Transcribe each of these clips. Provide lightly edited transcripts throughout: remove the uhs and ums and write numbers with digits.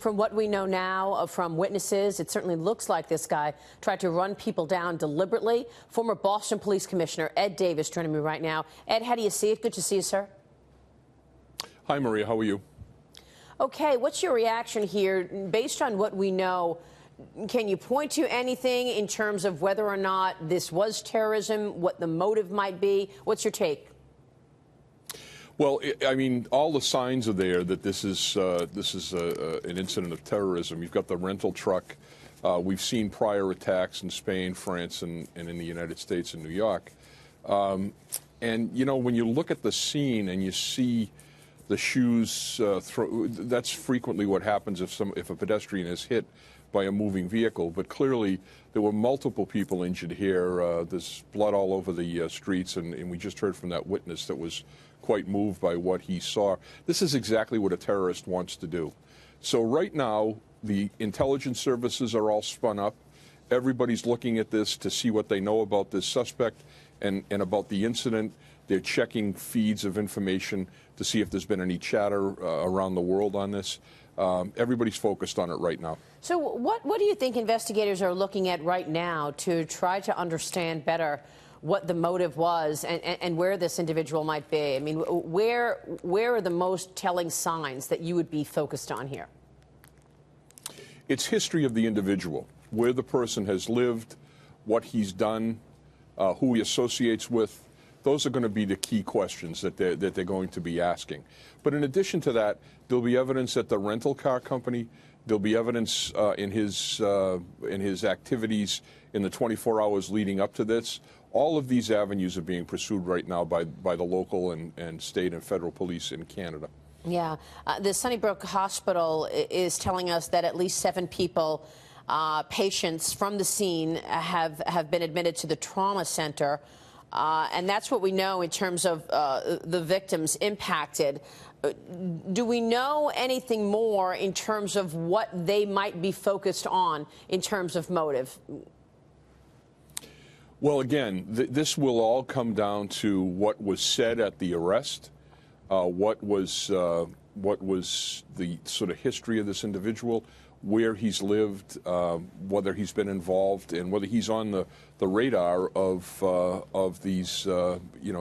From what we know now from witnesses, it certainly looks like this guy tried to run people down deliberately. Former Boston Police Commissioner Ed Davis joining me right now. Ed, how do you see it? Good to see you, sir. Hi, Maria. How are you? Okay, what's your reaction here? Based on what we know, can you point to anything in terms of whether or not this was terrorism, what the motive might be? What's your take? Well, I mean, all the signs are there that this is an incident of terrorism. You've got the rental truck. We've seen prior attacks in Spain, France, and in the United States and New York. And, you know, when you look at the scene and you see the shoes, that's frequently what happens if a pedestrian is hit by a moving vehicle. But clearly, there were multiple people injured here. There's blood all over the streets, and we just heard from that witness that was quite moved by what he saw. This is exactly what a terrorist wants to do. So right now, the intelligence services are all spun up. Everybody's looking at this to see what they know about this suspect and about the incident. They're checking feeds of information to see if there's been any chatter around the world on this. Everybody's focused on it right now. So what do you think investigators are looking at right now to try to understand better what the motive was and where this individual might be? I mean, where are the most telling signs that you would be focused on here? It's history of the individual, where the person has lived, what he's done, who he associates with. Those are going to be the key questions that they're going to be asking. But in addition to that, there'll be evidence at the rental car company. There'll be evidence in his activities in the 24 hours leading up to this. All of these avenues are being pursued right now by the local and state and federal police in Canada. Yeah. The Sunnybrook Hospital is telling us that at least 7 people, patients from the scene, have been admitted to the trauma center. And that's what we know in terms of the victims impacted. Do we know anything more in terms of what they might be focused on in terms of motive? Well, again, this will all come down to what was said at the arrest, what was the sort of history of this individual, where he's lived, whether he's been involved, and whether he's on the radar of these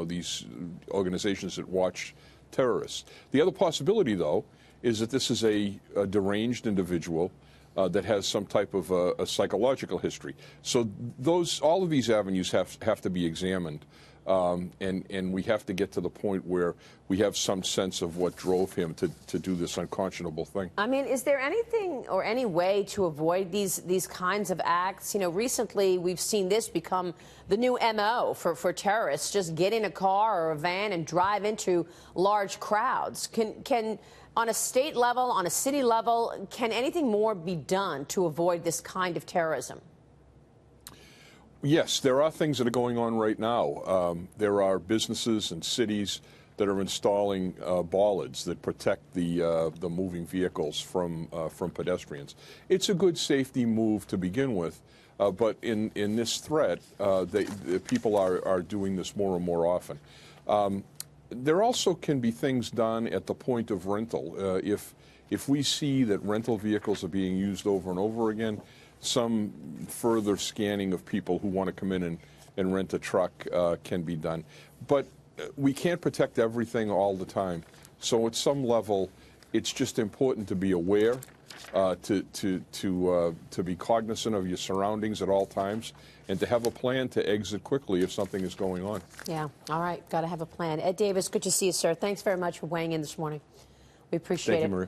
these organizations that watch terrorists. The other possibility, though, is that this is a deranged individual that has some type of a psychological history. So all of these avenues have to be examined, and we have to get to the point where we have some sense of what drove him to do this unconscionable thing. I mean, is there anything or any way to avoid these kinds of acts? You know, recently we've seen this become the new MO for terrorists. Just get in a car or a van and drive into large crowds. Can on a state level, on a city level, can anything more be done to avoid this kind of terrorism? Yes, there are things that are going on right now. There are businesses and cities that are installing bollards that protect the moving vehicles from pedestrians. It's a good safety move to begin with, but in this threat, people are doing this more and more often. There also can be things done at the point of rental. If we see that rental vehicles are being used over and over again, some further scanning of people who want to come in and rent a truck can be done. But we can't protect everything all the time. So at some level, it's just important to be aware, to be cognizant of your surroundings at all times, and to have a plan to exit quickly if something is going on. Yeah. All right. Got to have a plan. Ed Davis, good to see you, sir. Thanks very much for weighing in this morning. We appreciate it. Thank you, Maria.